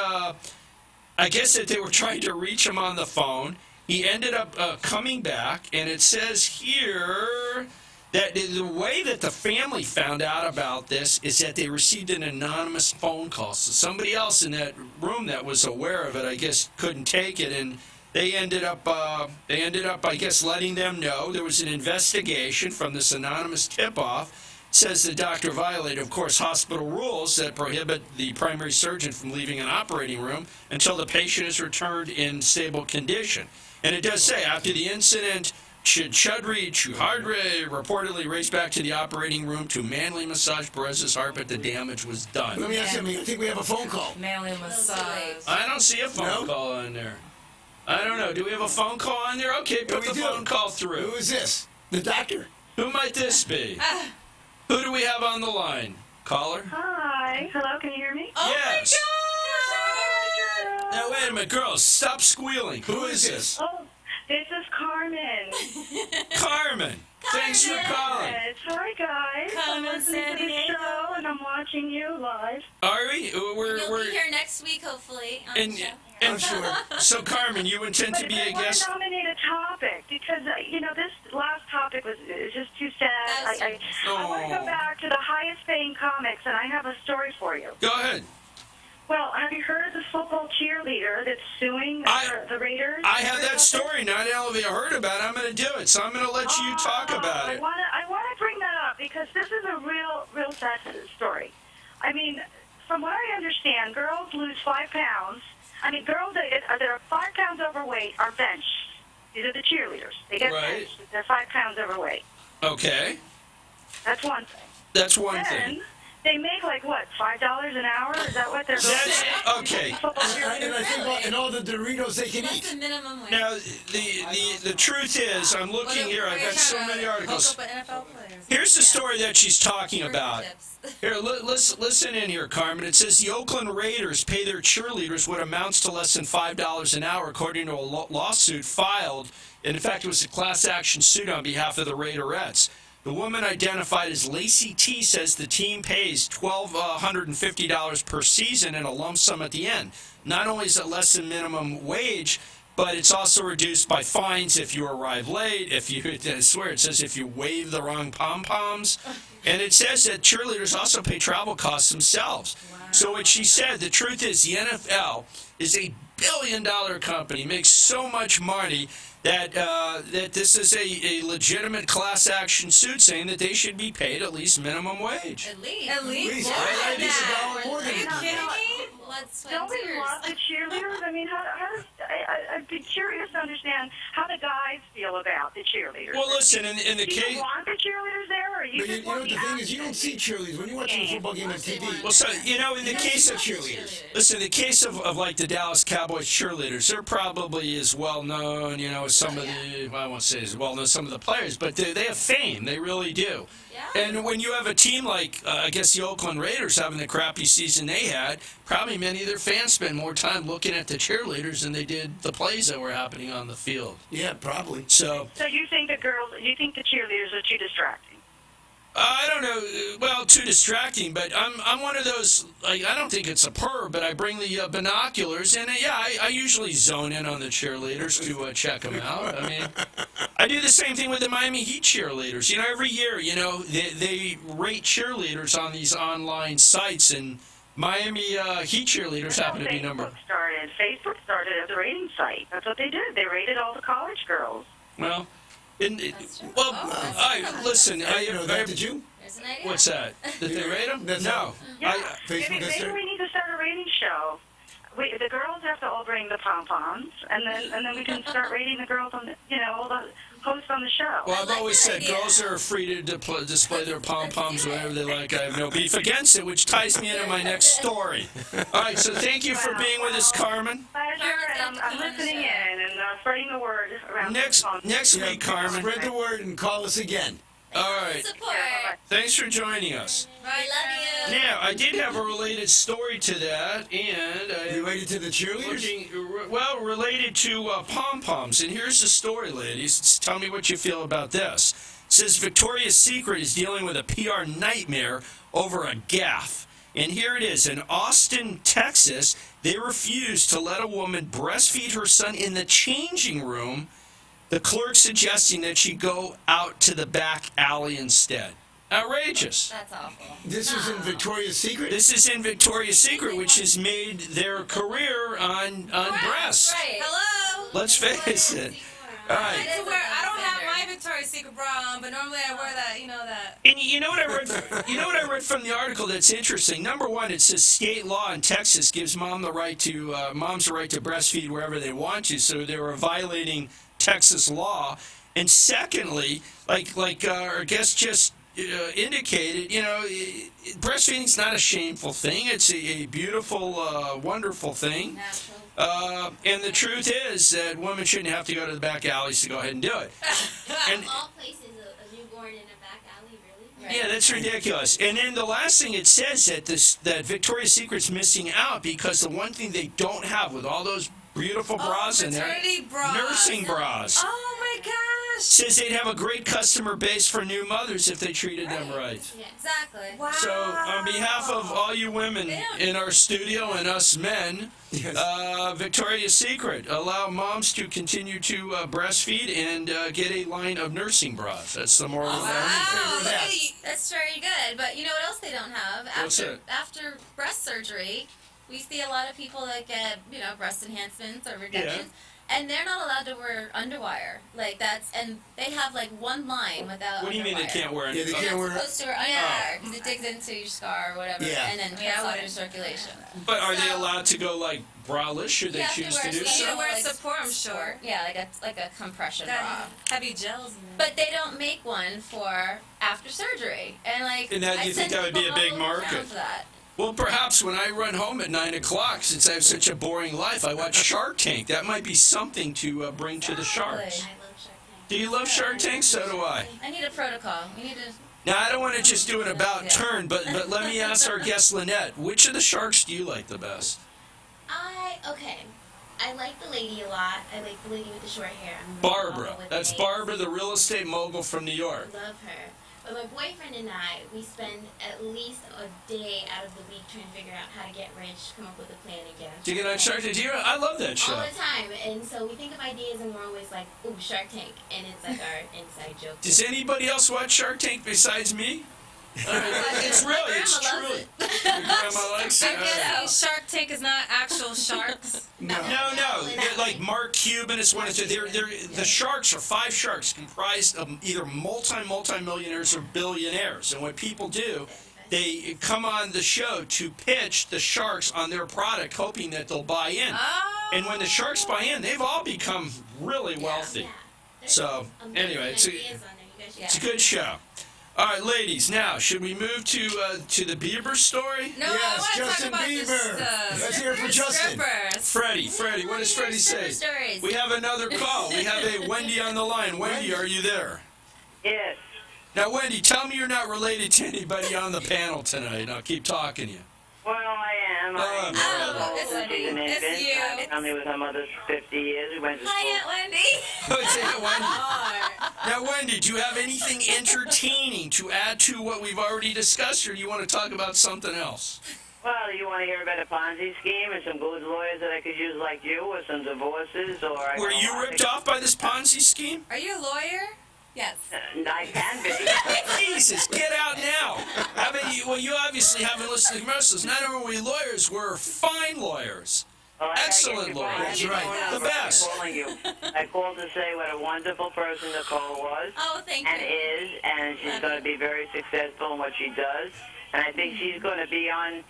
I guess that they were trying to reach him on the phone. He ended up coming back, and it says here that the way that the family found out about this is that they received an anonymous phone call. So somebody else in that room that was aware of it, I guess, couldn't take it, and they ended up, I guess, letting them know. There was an investigation from this anonymous tip-off. It says the doctor violated, of course, hospital rules that prohibit the primary surgeon from leaving an operating room until the patient is returned in stable condition. And it does say, after the incident, Chudri Chuhardre reportedly raced back to the operating room to manually massage Perez's heart, but the damage was done. Let me ask you something. I think we have a phone call. Manly massage. I don't see a phone call on there. I don't know. Do we have a phone call on there? Okay, put the phone call Who through. is this? The doctor? Who might this be? Who do we have on the line? Caller? Hi. Hello, can you hear me? Yes. Now, wait a minute, girls. Stop squealing. Who is this? Oh, this is Carmen. Carmen. Thanks for calling. Yes. Hi, guys. I'm Carmen listening to the Sandiego. show, and I'm watching you live. Are we? You'll We're be here next week, hopefully. On and the show. I'm sure. so, Carmen, you intend to But be I a want guest? to nominate a topic because, this last topic was just too sad. That's I want to Oh. go back to the highest paying comics, and I have a story for you. Go ahead. Well, have you heard of the football cheerleader that's suing the Raiders? I have that story. Not all of you heard about it. I'm going to do it, so I'm going to let you talk about I it. want to bring that up because this is a real sad story. I mean, from what I understand, girls lose 5 pounds. I mean, girls that are 5 pounds overweight are benched. These are the cheerleaders. They get Right. benched. They're 5 pounds overweight. Okay. That's one thing. That's one Then thing. they make like what, $5 an hour? Is that what they're going That's to okay. And I think and all the Doritos they can That's the eat. minimum wage. Now, the truth is, I'm looking here. I've got so many articles. Here's the story that she's talking about. Here, listen in here, Carmen. It says the Oakland Raiders pay their cheerleaders what amounts to less than $5 an hour, according to a lawsuit filed. And in fact, it was a class action suit on behalf of the Raiderettes. The woman identified as Lacey T says the team pays $1,250 per season and a lump sum at the end. Not only is it less than minimum wage, but it's also reduced by fines if you arrive late, if you, I swear it says if you wave the wrong pom-poms. And it says that cheerleaders also pay travel costs themselves. So what she said, the truth is the NFL is a billion-dollar company, makes so much money that that this is a legitimate class action suit saying that they should be paid at least minimum wage. At least. At least. Please, more I than think it's that. $1 more than Are you that. kidding me? Let's swim Don't we tears. love the cheerleaders? I mean, how does be curious to understand how the guys feel about the cheerleaders. Well, listen, in the Do you case. want the cheerleaders there, or you But just you know want what the thing is? You don't see cheerleaders when you're watching a football game on TV. Well, so you know, in the case of cheerleaders. listen, in the case of like the Dallas Cowboys cheerleaders, they're probably as well known, you know, as some of the, well, I won't say as well known as some of the players, but they have fame. They really do. Yeah. And when you have a team like, I guess the Oakland Raiders having the crappy season they had, probably many of their fans spend more time looking at the cheerleaders than they did the plays that were happening on the field. Yeah, probably. So So you think the cheerleaders are too distracting? I don't know. Well, too distracting, but I'm one of those. Like, I don't think it's a purr, but I bring the binoculars, and I usually zone in on the cheerleaders to check them out. I mean, I do the same thing with the Miami Heat cheerleaders. You know, every year, you know, they rate cheerleaders on these online sites, and Miami Heat cheerleaders happen to be number. Facebook started as a rating site. That's what they did. They rated all the college girls. Well, That's true. well, Oh, listen. I didn't know that. Did you? There's an idea. What's that? Did they rate them? That's No. Yeah, Facebook maybe, has maybe their- we need to start a rating show. The girls have to all bring the pom poms, and then we can start rating the girls on all the hosts on the show. Well, I've like always that said idea. girls are free to display their pom-poms whenever they like. I have no beef against it, which ties me into my next story. All right, so thank you for being with us, Carmen. Pleasure, and I'm listening in and spreading the word around. Next Yeah, week, Carmen. Spread the word and call us again. All right, Support. thanks for joining us. We love you. Now, I did have a related story to that, and Related to the cheerleaders? related to pom-poms. And here's the story, ladies. Tell me what you feel about this. It says Victoria's Secret is dealing with a PR nightmare over a gaffe. And here it is. In Austin, Texas, they refused to let a woman breastfeed her son in the changing room, the clerk suggesting that she go out to the back alley instead. Outrageous. That's awful. This was in Victoria's Secret? This is in Victoria's Secret, which has made their career on breasts. Right. Hello. Let's face it. All right. To where I don't have my Victoria's Secret bra on, but normally I wear that, that. And you know what I read? You know what I read from the article that's interesting. Number one, it says state law in Texas gives moms the right to breastfeed wherever they want to. So they were violating Texas law. And secondly, like our guest just indicated, breastfeeding's not a shameful thing. It's a beautiful, wonderful thing. Natural. And the truth is that women shouldn't have to go to the back alleys to go ahead and do it. And All places, a newborn in a back alley, really? yeah, that's ridiculous. And then the last thing it says that Victoria's Secret's missing out because the one thing they don't have with all those beautiful bras in there, maternity bras. nursing bras. Oh my gosh. Says they'd have a great customer base for new mothers if they treated them right. Exactly. Wow. So, on behalf of all you women in our studio and us men, Victoria's Secret, allow moms to continue to breastfeed and get a line of nursing bras. That's the moral of Wow. that. Look at you. That's very good. But you know what else they don't have? What's that? After breast surgery, we see a lot of people that get, breast enhancements or reductions. And they're not allowed to wear underwire. And they have one line without What do you mean they underwire. can't wear Yeah, they it? can't You're wear not supposed to wear underwire because it digs into your scar or whatever, Yeah. and then Yeah, cuts out so- your circulation. But are they allowed to go braless should they You have choose to to wear do some so? You wear like, support, I'm sure. Yeah, like a compression bra. That heavy gels in there. But they don't make one for after surgery, and And that- I you think send that would be people a big all over market? town for that. Well, perhaps when I run home at 9 o'clock, since I have such a boring life, I watch Shark Tank. That might be something to bring to the sharks. I love Shark Tank. Do you love Shark Tank? So do I. I need a protocol. We need to. Now, I don't want to just do an about turn, but let me ask our guest Lynette, which of the sharks do you like the best? I like the lady a lot. I like the lady with the short hair. I'm Barbara. awful with That's names. Barbara, the real estate mogul from New York. I love her. But my boyfriend and I, we spend at least a day out of the week trying to figure out how to get rich, come up with a plan, and get on Do you get on Shark Tank? I love that show. all the time. And so we think of ideas, and we're always like, "Ooh, Shark Tank," and it's like our inside joke. Does anybody else watch Shark Tank besides me? It's really, it's grandma truly. loves Your grandma likes I'm it. guessing Shark Tank is not actual sharks. No. They're like Mark Cuban is one of the. The sharks are 5 sharks comprised of either multi-millionaires or billionaires. And what people do, they come on the show to pitch the sharks on their product, hoping that they'll buy in. Oh. And when the Sharks buy in, they've all become really wealthy. So, anyway, it's a good show. All right, ladies, now, should we move to the Bieber story? No, Yes, I want to Justin talk about Bieber. this. Let's hear it for Justin. Strippers. Freddie, what does Freddie say? Stories. We have another call. We have a Wendy on the line. Wendy, are you there? Yes. Now, Wendy, tell me you're not related to anybody on the panel tonight. I'll keep talking to you. Well, I am. it's Wendy. She's an It's infant. you. My family with her mother for 50 years. We went to Hi, school. Aunt Wendy. What's that, Wendy? Now, Wendy, do you have anything entertaining to add to what we've already discussed, or do you want to talk about something else? Well, you want to hear about a Ponzi scheme and some good lawyers that I could use like you, or some divorces, or... Were you ripped off by this Ponzi scheme? Are you a lawyer? Yes. I can be. Jesus, get out now. Well, you obviously haven't listened to commercials. Not only are we lawyers, we're fine lawyers. Well, I gotta Excellent get you lawyer. phone That's number. right. The best. I'm calling you. I called to say what a wonderful person Nicole was Oh, thank and you. is, and she's going to be very successful in what she does. And I think she's going to be on...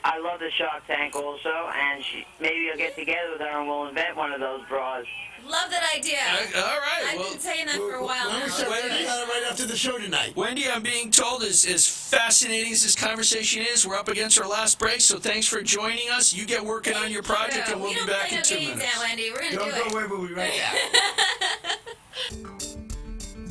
I love the Shark Tank also, and maybe you'll get together with her and we'll invent one of those bras. Love that idea. All right. I've Well, been saying that for a while Why don't now. we start Wendy. thinking about it right after the show tonight? Wendy, I'm being told, as fascinating as this conversation is, we're up against our last break, so thanks for joining us. You get working on your project, and we'll we be don't back play in no 2 games, minutes. Aunt Wendy. We're gonna Don't do go it. away, we'll be right back.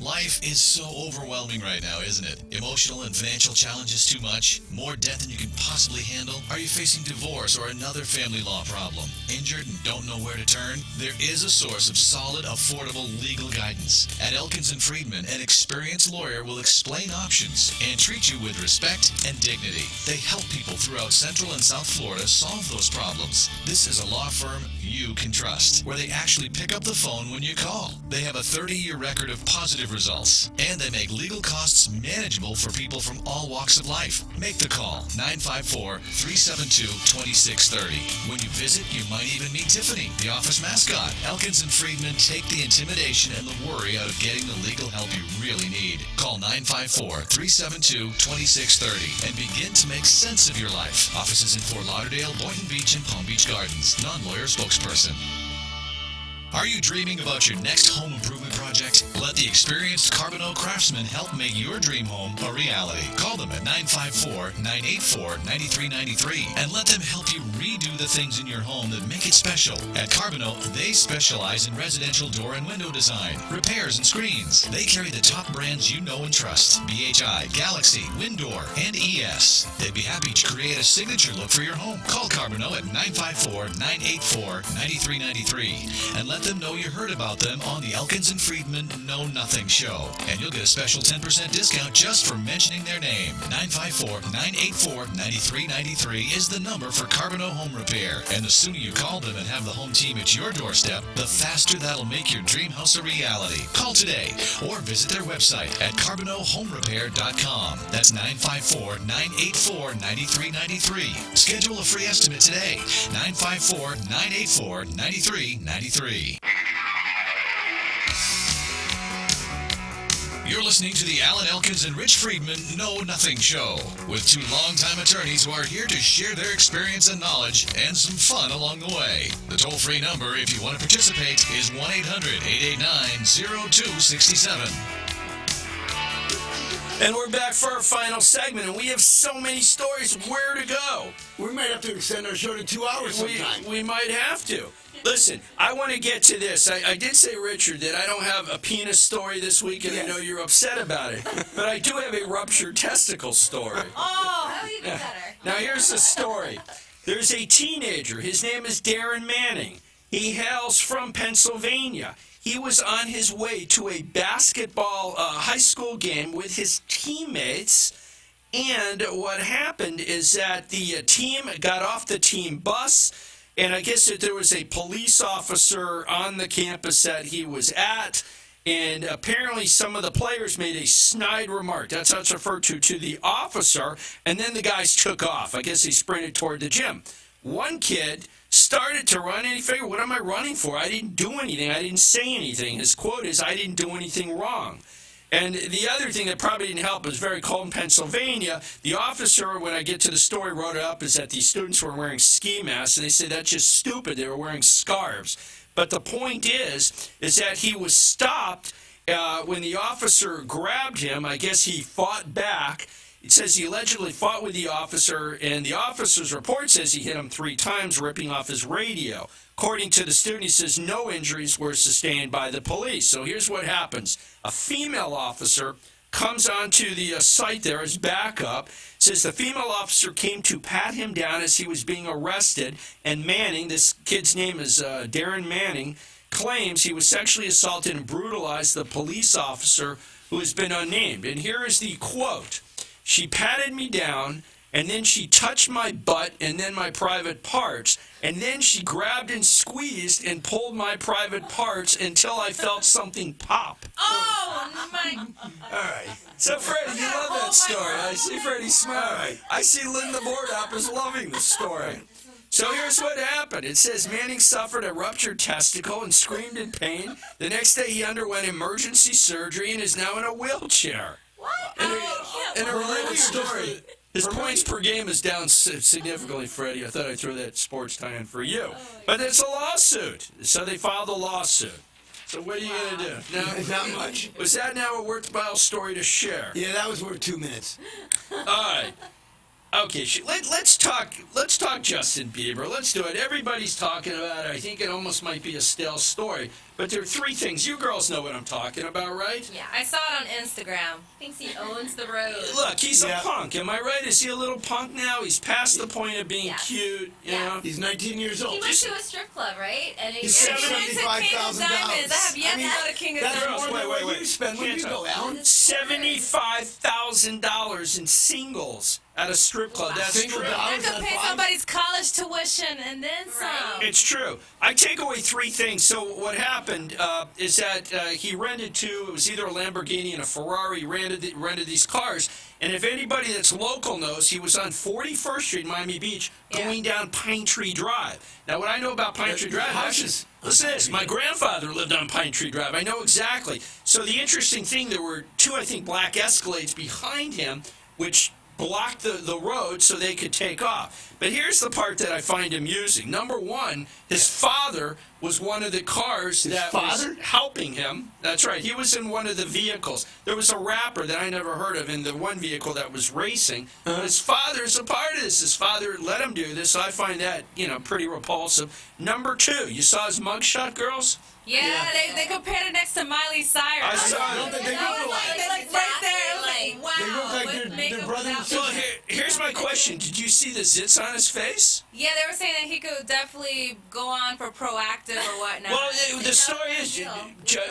Life is so overwhelming right now, isn't it? Emotional and financial challenges too much? More debt than you can possibly handle? Are you facing divorce or another family law problem? Injured and don't know where to turn? There is a source of solid, affordable legal guidance. At Elkins & Friedman, an experienced lawyer will explain options and treat you with respect and dignity. They help people throughout Central and South Florida solve those problems. This is a law firm you can trust, where they actually pick up the phone when you call. They have a 30-year record of positive results, and they make legal costs manageable for people from all walks of life. Make the call, 954-372-2630. When you visit, you might even meet Tiffany, the office mascot. Elkins & Friedman take the intimidation and the worry out of getting the legal help you really need. Call 954-372-2630 and begin to make sense of your life. Offices in Fort Lauderdale, Boynton Beach, and Palm Beach Gardens. Non-lawyer spokesperson. Are you dreaming about your next home improvement project? Let the experienced Carbonneau craftsmen help make your dream home a reality. Call them at 954-984-9393 and let them help you redo the things in your home that make it special. At Carbonneau, they specialize in residential door and window design, repairs, and screens. They carry the top brands you know and trust: BHI, Galaxy, Windor, and ES. They'd be happy to create a signature look for your home. Call Carbonneau at 954-984-9393 and let them know you heard about them on the Elkins & Friedman Know Nothing Show. And you'll get a special 10% discount just for mentioning their name. 954-984-9393 is the number for Carbonneau Home Repair. And the sooner you call them and have the home team at your doorstep, the faster that'll make your dream house a reality. Call today or visit their website at CarbonneauHomeRepair.com. That's 954-984-9393. Schedule a free estimate today. 954-984-9393. You're listening to the Alan Elkins and Rich Friedman Know Nothing Show, with two longtime attorneys who are here to share their experience and knowledge and some fun along the way. The toll-free number, if you want to participate, is 1-800-889-0267. And we're back for our final segment, and we have so many stories. Where to go? We might have to extend our show to 2 hours sometime. We might have to. Listen, I want to get to this. I did say, Richard, that I don't have a penis story this week, and I know you're upset about it. But I do have a ruptured testicle story. Oh, that would be better. Now, here's the story. There's a teenager. His name is Darren Manning. He hails from Pennsylvania. He was on his way to a basketball high school game with his teammates. And what happened is that the team got off the team bus, and I guess that there was a police officer on the campus that he was at, and apparently some of the players made a snide remark. That's how it's referred to the officer, and then the guys took off. I guess they sprinted toward the gym. One kid started to run, and he figured, what am I running for? I didn't do anything. I didn't say anything. His quote is, I didn't do anything wrong. And the other thing that probably didn't help, it was very cold in Pennsylvania. The officer, when I get to the story, wrote it up, is that these students were wearing ski masks, and they say that's just stupid. They were wearing scarves. But the point is that he was stopped when the officer grabbed him. I guess he fought back. It says he allegedly fought with the officer, and the officer's report says he hit him 3 times, ripping off his radio. According to the student, he says no injuries were sustained by the police. So here's what happens. A female officer comes onto the site there as backup, says the female officer came to pat him down as he was being arrested, and Manning, this kid's name is Darren Manning, claims he was sexually assaulted and brutalized the police officer who has been unnamed. And here is the quote. She patted me down, and then she touched my butt and then my private parts, and then she grabbed and squeezed and pulled my private parts until I felt something pop. Oh, my. All right. So, Freddie, you love that story. I see Freddie smiling. I see Linda Mordop is loving the story. So here's what happened. It says Manning suffered a ruptured testicle and screamed in pain. The next day he underwent emergency surgery and is now in a wheelchair. What? In a related story, his points per game is down significantly, Freddie. I thought I'd throw that sports tie-in for you. But it's a lawsuit. So they filed a lawsuit. So what are you going to do? Now, Not much. was that now a worthwhile story to share? Yeah, that was worth 2 minutes. All right. Okay, let's talk Justin Bieber. Let's do it. Everybody's talking about it. I think it almost might be a stale story. But there are 3 things. You girls know what I'm talking about, right? Yeah, I saw it on Instagram. Thinks he owns the road. Look, he's Yeah. a punk. Am I right? Is he a little punk now? He's past the point of being Yes. cute, you Yeah. know? He's 19 years He old. went to a strip club, right? And he He's He went to King of $75,000. Diamonds. I have yet to go to King of That's Diamonds. more than Wait, what you spend when you go, Alan. $75,000 in singles at a strip club. That's Single true. dollars I at could pay five? somebody's college tuition and then some. It's true. I take away 3 things. So what happened is that he rented 2. It was either a Lamborghini and a Ferrari. He rented these cars. And if anybody that's local knows, he was on 41st Street, Miami Beach, going down Pine Tree Drive. Now, what I know about Pine Tree Drive, houses. listen to this. My grandfather lived on Pine Tree Drive. I know exactly. So the interesting thing, there were 2, I think, black Escalades behind him, which blocked the road so they could take off. But here's the part that I find amusing. Number 1, his father was one of the cars that was helping him. That's right. He was in one of the vehicles. There was a rapper that I never heard of in the one vehicle that was racing. But his father's a part of this. His father let him do this. So I find that, pretty repulsive. Number 2, you saw his mugshot, girls? Yeah, they compared it next to Miley Cyrus. I saw Don't it. they look alike? They like right there. It was like, wow. They look like with they're makeup brother and without sister. Well, here's my question. Did you see the zits on his face? Yeah, they were saying that he could definitely go on for Proactive or whatnot. Well, the story is,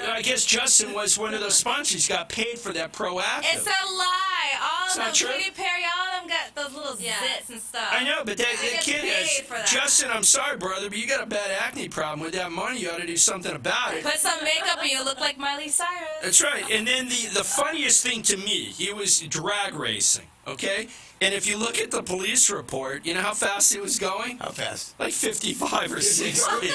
I guess Justin was one of those sponsors. Got paid for that Proactive. It's a lie. All It's of them, not true? Katy Perry, all of them got those little zits and stuff. I know, but that They get kid paid has. for that. Justin, I'm sorry, brother, but you got a bad acne problem. With that money, you ought to do something about it. Put some makeup and you look like Miley Cyrus. That's right. And then the funniest thing to me, he was drag racing, okay? And if you look at the police report, you know how fast he was going? How fast? Like 55 or 60.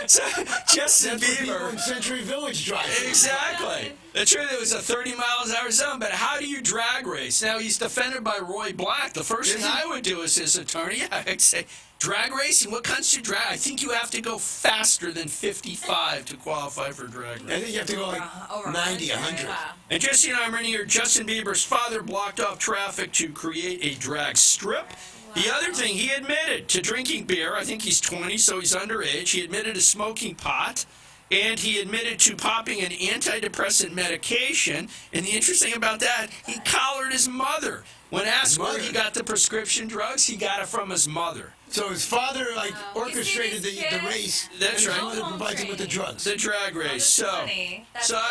So Justin That's what people Bieber. in Century Village drive. Exactly. The truth, it was a 30 miles an hour zone, but how do you drag race? Now, he's defended by Roy Black. The first thing I would do as his attorney, I'd say, drag racing, what constitutes drag? I think you have to go faster than 55 to qualify for drag I racing. think you have to go like Over 90, 100. Wow. And just so you know, I'm reading here, Justin Bieber's father blocked off traffic to create a drag strip. The other thing, he admitted to drinking beer. I think he's 20, so he's underage. He admitted to smoking pot. And he admitted to popping an antidepressant medication. And the interesting about that, he collared his mother. When asked where he got the prescription drugs, he got it from his mother. So his father orchestrated these the kids? race. That's and right. his mother provides him with the drugs. The drag race. So I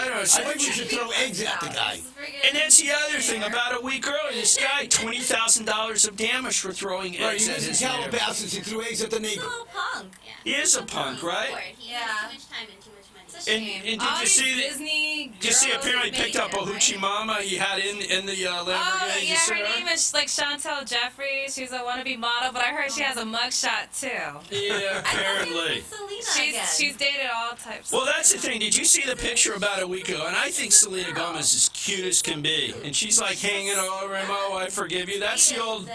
don't know. I think we should throw eggs at the guy. And that's the other thing. About a week earlier, this guy, $20,000 of damage for throwing Right, eggs he at was in his neighbor. Calabasas. He threw eggs at the He's a neighbor. little punk. Yeah. He is a punk, right? He Yeah. had too much time and too much money. It's a shame. And did All you these see that? Disney Did you see girls apparently that picked make up a it, hoochie right? mama he had in the Lamborghini? Oh, You yeah, saw her her? name is like Chantel Jeffries. She's a wannabe model, but I heard she has a mugshot too. Yeah, apparently. She's dated all types. Well, that's the thing. Did you see the picture about a week ago? And I think Selena Gomez is cute as can be. And she's like hanging all over him. Oh, I forgive you. That's the old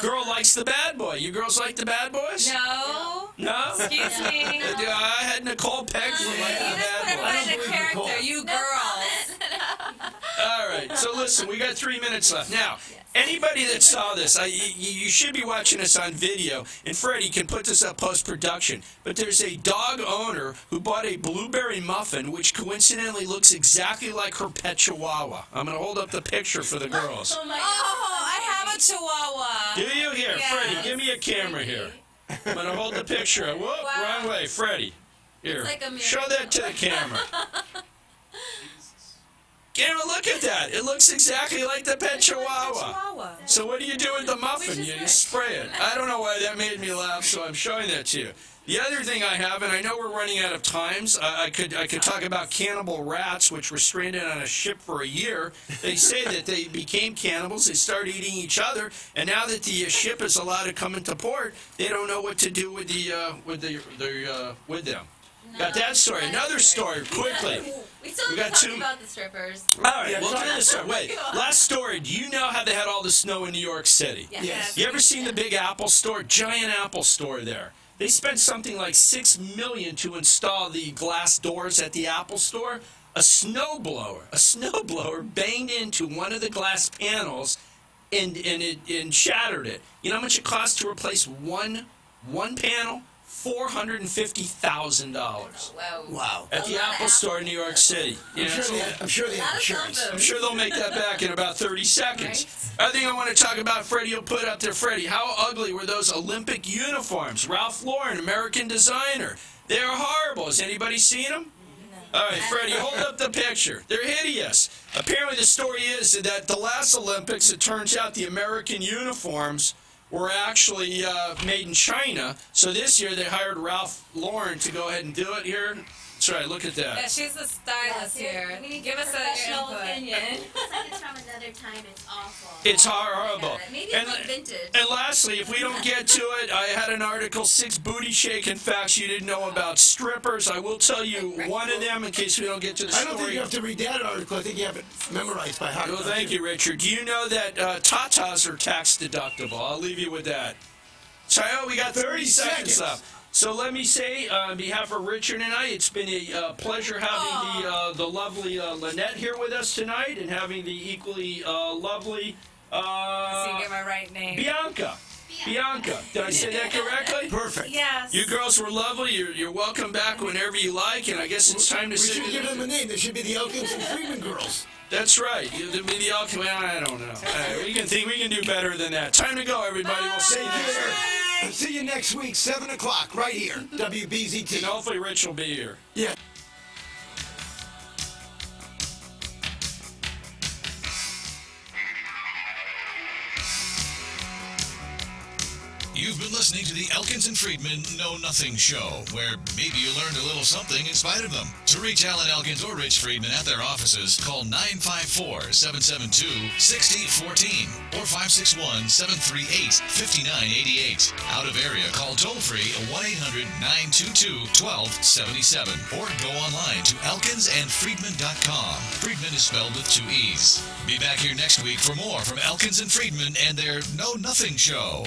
girl likes the bad boy. You girls like the bad boys? No. No? Excuse me. I had Nicole Peck for liking the You just put bad boy. everybody in a character. You girls. All right. So listen, we got 3 minutes left. Now, anybody that saw this, you should be watching this on video. And Freddie can put this up post-production. But there's a dog owner who bought a blueberry muffin, which coincidentally looks exactly like her pet Chihuahua. I'm going to hold up the picture for the girls. Oh, I have a Chihuahua. Do you? Here, Yes. Freddie, give me a camera here. I'm going to hold the picture. Whoop, Wow. wrong way. Freddie, here. It's like a Show that to the camera. Camera, look at that. It looks exactly like the pet Chihuahua. So what do you do with the muffin? You spray it. I don't know why that made me laugh, so I'm showing that to you. The other thing I have, and I know we're running out of times, I could talk about cannibal rats, which were stranded on a ship for a year. They say that they became cannibals. They started eating each other, and now that the ship is allowed to come into port, they don't know what to do with them. Got that story. Another story, quickly. We still We haven't got talked two- about the strippers. All right, we'll do this story. Wait, last story. Do you know how they had all the snow in New York City? Yes. You ever seen the big Apple store? Giant Apple store there. They spent something like $6 million to install the glass doors at the Apple store. A snowblower banged into one of the glass panels and shattered it. You know how much it cost to replace one panel? $450,000 Wow. at the Apple Store in New York City. You know, I'm sure they have insurance. I'm sure they'll make that back in about 30 seconds. Other thing I want to talk about, Freddie will put up there. Freddie, how ugly were those Olympic uniforms? Ralph Lauren, American designer. They are horrible. Has anybody seen them? All right, Freddie, hold up the picture. They're hideous. Apparently the story is that the last Olympics, it turns out the American uniforms were actually made in China. So this year they hired Ralph Lauren to go ahead and do it here. That's right, look at Yeah, that. she's the stylist here. Give us your Professional input. opinion. It's like it's from another time. It's awful. It's horrible. Maybe it's not vintage. And lastly, if we don't get to it, I had an article, 6 booty shaking facts you didn't know about strippers. I will tell you one of them in case we don't get to the I story. don't think you have to read that article. I think you have it memorized by heart. Well, thank you, Richard. Do you know that tatas are tax deductible? I'll leave you with that. So we got 30 seconds left. So let me say, on behalf of Richard and I, it's been a pleasure having the lovely Lynette here with us tonight, and having the equally lovely So you get my right name. Bianca. Bianca. Did I say that correctly? Perfect. Yes. You girls were lovely. You're welcome back whenever you like, and I guess it's time to We say. should give them a name. They should be the Elkins and Freeman girls. That's right. You'll be the Elkins. I don't know. We can do better than that. Time to go, everybody. We'll see you there. See you next week, 7 o'clock, right here, WBZT. And hopefully Rich will be here. Yeah. You've been listening to the Elkins and Friedman Know Nothing Show, where maybe you learned a little something in spite of them. To reach Alan Elkins or Rich Friedman at their offices, call 954-772-6014 or 561-738-5988. Out of area, call toll-free 1-800-922-1277 or go online to elkinsandfriedman.com. Friedman is spelled with 2 E's. Be back here next week for more from Elkins and Friedman and their Know Nothing Show.